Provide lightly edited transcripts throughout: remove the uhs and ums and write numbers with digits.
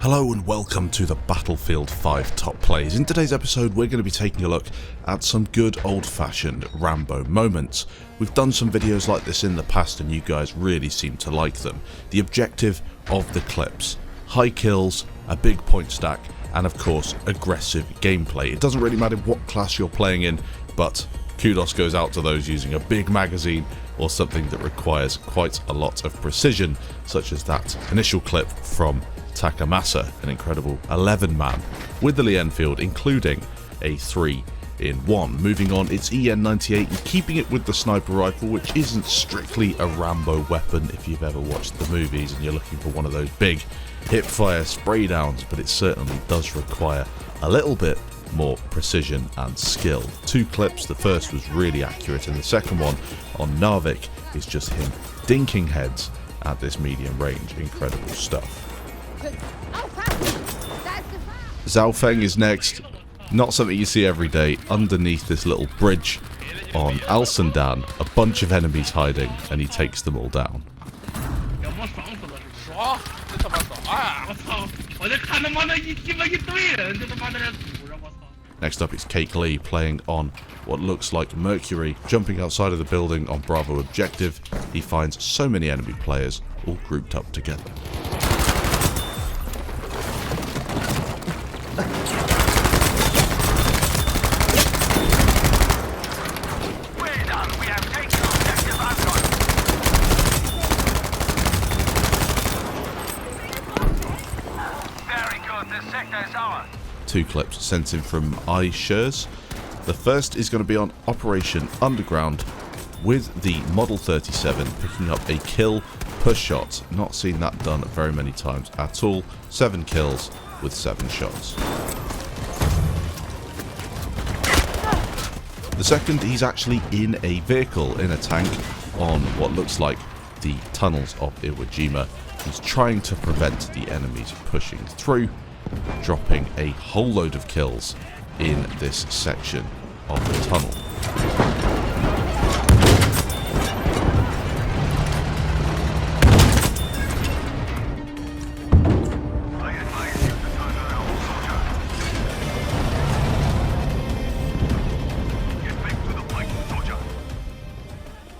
Hello and welcome to the Battlefield 5 Top Plays. In today's episode we're going to be taking a look at some good old-fashioned Rambo moments. We've done some videos like this in the past and you guys really seem to like them. The objective of the clips: high kills, a big point stack, and of course aggressive gameplay. It doesn't really matter what class you're playing in, but kudos goes out to those using a big magazine or something that requires quite a lot of precision, such as that initial clip from TAKAMASA, an incredible 11-man with the Lee Enfield, including a 3-in-1. Moving on, it's EN98 and keeping it with the sniper rifle, which isn't strictly a Rambo weapon if you've ever watched the movies and you're looking for one of those big hip-fire spray downs, but it certainly does require a little bit more precision and skill. Two clips, the first was really accurate and the second one on Narvik is just him dinking heads at this medium range. Incredible stuff. Zhaofeng is next. Not something you see every day. Underneath this little bridge on Al Sandan, a bunch of enemies hiding, and he takes them all down. Next up is Cake Lee playing on what looks like Mercury, jumping outside of the building on Bravo objective. He finds so many enemy players all grouped up together. Two clips sent in from Ishrz. The first is going to be on Operation Underground with the Model 37 picking up a kill per shot. Not seen that done very many times at all. 7 kills with 7 shots. The second, he's actually in a vehicle, in a tank, on what looks like the tunnels of Iwo Jima. He's trying to prevent the enemies pushing through, dropping a whole load of kills in this section of the tunnel.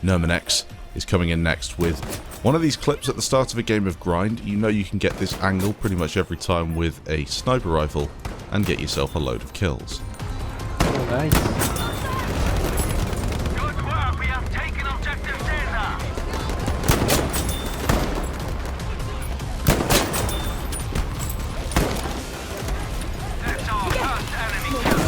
NURMINEX is coming in next with one of these clips at the start of a game of Grind. You know you can get this angle pretty much every time with a sniper rifle and get yourself a load of kills. Oh, nice. Good work, we have taken objective Delta. That's our first enemy kill.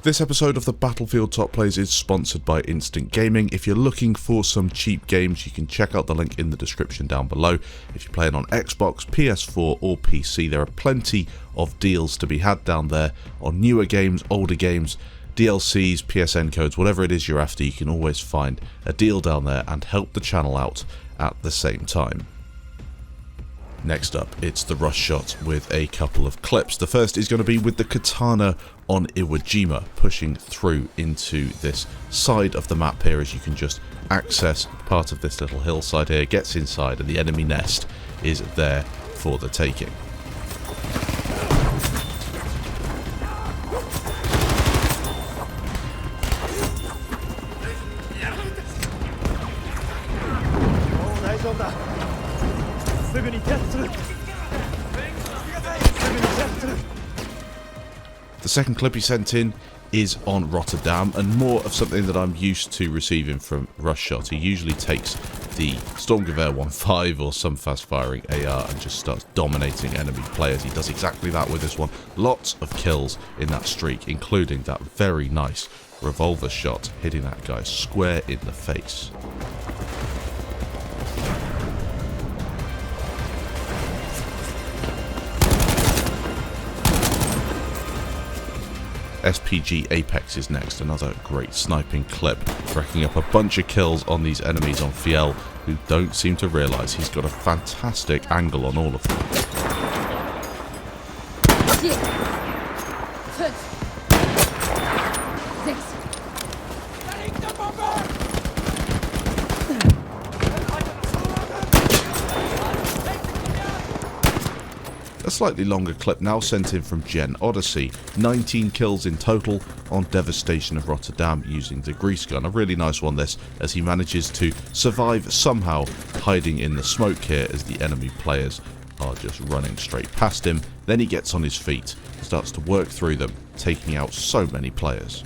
This episode of the Battlefield Top Plays is sponsored by Instant Gaming. If you're looking for some cheap games, you can check out the link in the description down below. If you're playing on Xbox, PS4 or PC, there are plenty of deals to be had down there on newer games, older games, DLCs, PSN codes, whatever it is you're after, you can always find a deal down there and help the channel out at the same time. Next up, it's THERUSHOT with a couple of clips. The first is going to be with the katana on Iwo Jima, pushing through into this side of the map here, as you can just access part of this little hillside here, gets inside and the enemy nest is there for the taking. The second clip he sent in is on Rotterdam, and more of something that I'm used to receiving from THERUSHOT. He usually takes the Stormgewehr 1.5 or some fast-firing AR and just starts dominating enemy players. He does exactly that with this one. Lots of kills in that streak, including that very nice revolver shot, hitting that guy square in the face. SPG APEXX is next, another great sniping clip, racking up a bunch of kills on these enemies on Fiel, who don't seem to realise he's got a fantastic angle on all of them. A slightly longer clip now sent in from GEN-ODYSSEY. 19 kills in total on Devastation of Rotterdam using the grease gun. A really nice one this, as he manages to survive somehow, hiding in the smoke here as the enemy players are just running straight past him. Then he gets on his feet, starts to work through them, taking out so many players.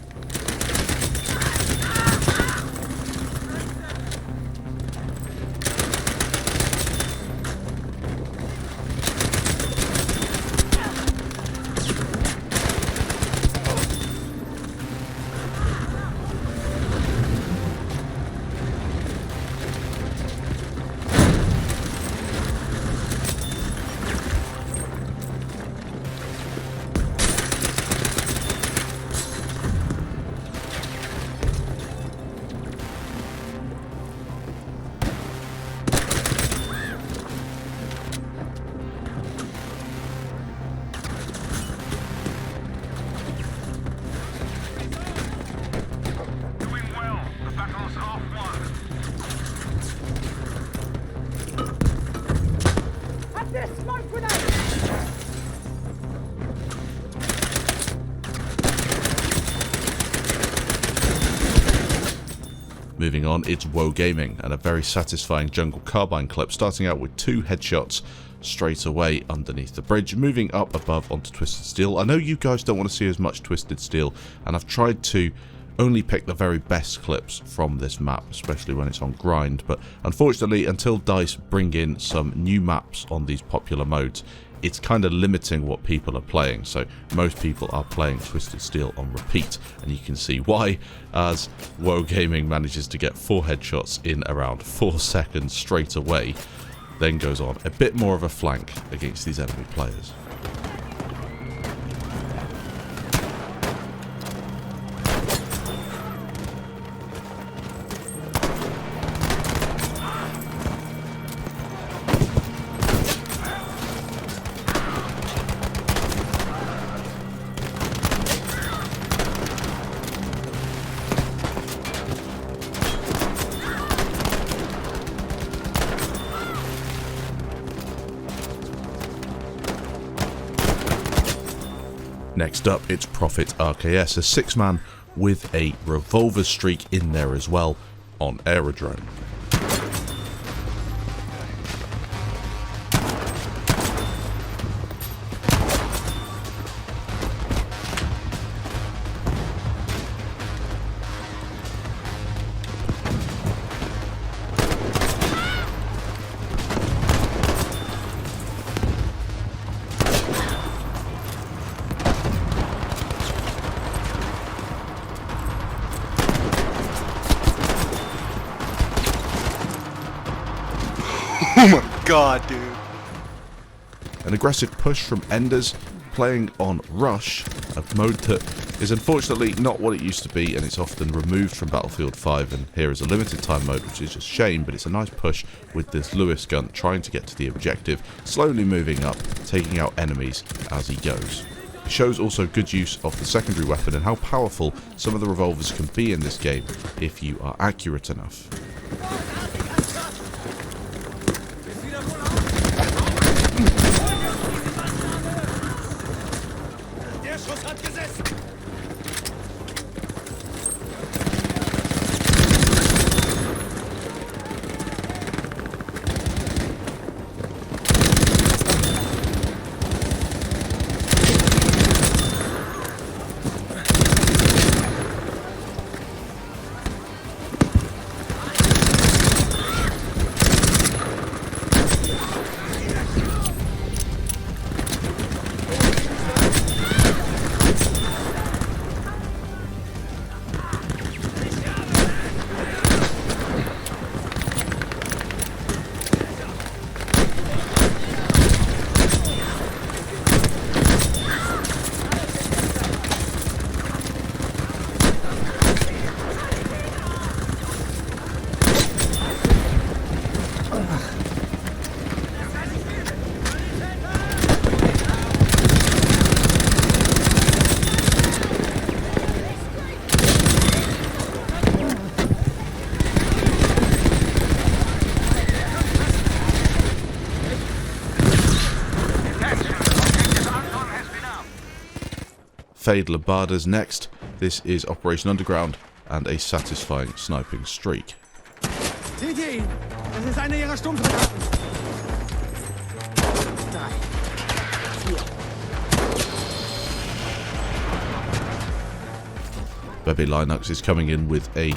Moving on, it's WOAH Gaming, and a very satisfying jungle carbine clip, starting out with 2 headshots straight away underneath the bridge, moving up above onto Twisted Steel. I know you guys don't want to see as much Twisted Steel, and I've tried to only pick the very best clips from this map, especially when it's on grind, but unfortunately until DICE bring in some new maps on these popular modes, it's kind of limiting what people are playing. So most people are playing Twisted Steel on repeat, and you can see why, as WOAH Gaming manages to get 4 headshots in around 4 seconds straight away, then goes on a bit more of a flank against these enemy players. Next up, it's Prophet RKS, a 6-man with a revolver streak in there as well on Aerodrome. Oh my god, dude. An aggressive push from Enders, playing on Rush, a mode that is unfortunately not what it used to be, and it's often removed from Battlefield 5, and here is a limited time mode, which is a shame, but it's a nice push with this Lewis gun, trying to get to the objective, slowly moving up, taking out enemies as he goes. It shows also good use of the secondary weapon and how powerful some of the revolvers can be in this game if you are accurate enough. Fade Labadas next. This is Operation Underground and a satisfying sniping streak. Seht ihr ihn? Das ist einer ihrer Stumpfsoldaten. 3, 4. Bebe Linuxx is coming in with a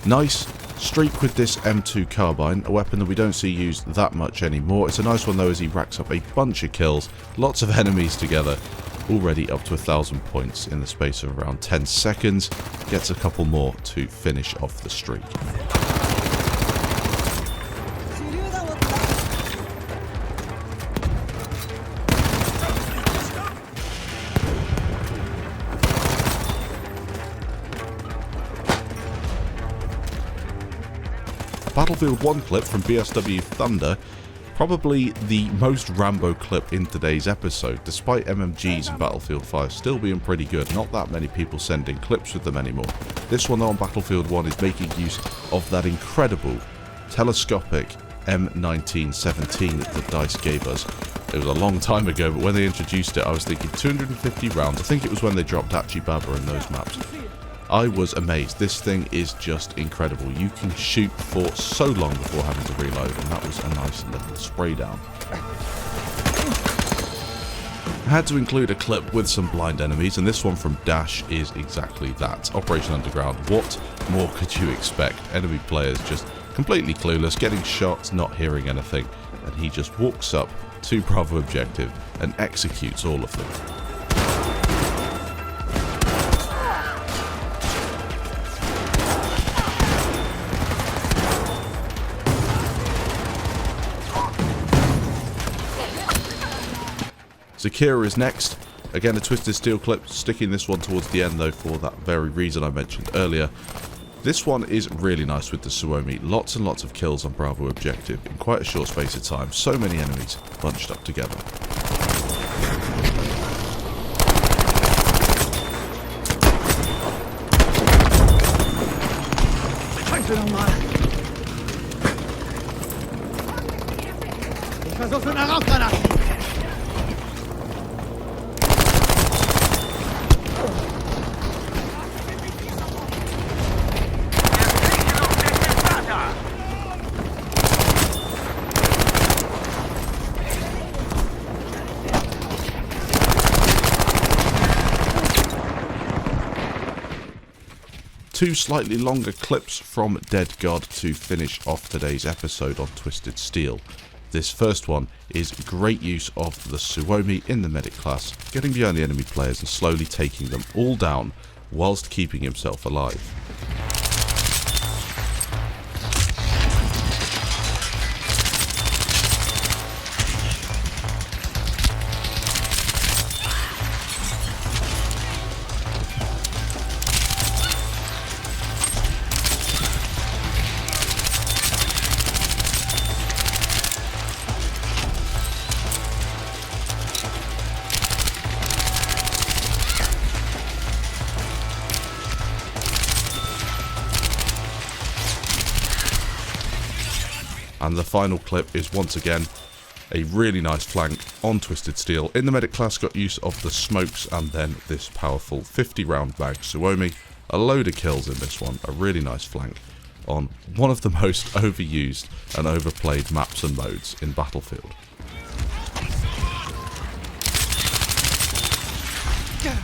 nice streak with this M2 carbine, a weapon that we don't see used that much anymore. It's a nice one though, as he racks up a bunch of kills, lots of enemies together, already up to 1,000 points in the space of around 10 seconds, gets a couple more to finish off the streak. Battlefield 1 clip from BSW Thunder, probably the most Rambo clip in today's episode, despite MMGs and Battlefield 5 still being pretty good. Not that many people sending clips with them anymore. This one though on Battlefield 1 is making use of that incredible telescopic M1917 that the DICE gave us. It was a long time ago, but when they introduced it I was thinking 250 rounds. I think it was when they dropped Achibaba in those maps. I was amazed. This thing is just incredible. You can shoot for so long before having to reload, and that was a nice little spray down. I had to include a clip with some blind enemies, and this one from Dash is exactly that. Operation Underground. What more could you expect? Enemy players just completely clueless, getting shots, not hearing anything, and he just walks up to Bravo objective and executes all of them. Xeqira is next. Again, a Twisted Steel clip, sticking this one towards the end though for that very reason I mentioned earlier. This one is really nice with the Suomi. Lots and lots of kills on Bravo objective in quite a short space of time. So many enemies bunched up together. Ich versuche mit einer Rauchgranate. Two slightly longer clips from Deadgod to finish off today's episode on Twisted Steel. This first one is great use of the Suomi in the medic class, getting behind the enemy players and slowly taking them all down whilst keeping himself alive. And the final clip is once again a really nice flank on Twisted Steel. In the medic class got use of the smokes and then this powerful 50 round mag Suomi. A load of kills in this one, a really nice flank on one of the most overused and overplayed maps and modes in Battlefield. No!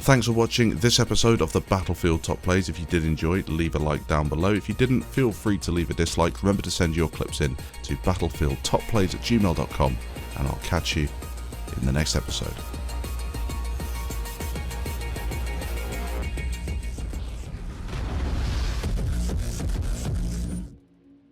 Thanks for watching this episode of the Battlefield Top Plays. If you did enjoy, leave a like down below. If you didn't, feel free to leave a dislike. Remember to send your clips in to battlefieldtopplays@gmail.com, and I'll catch you in the next episode.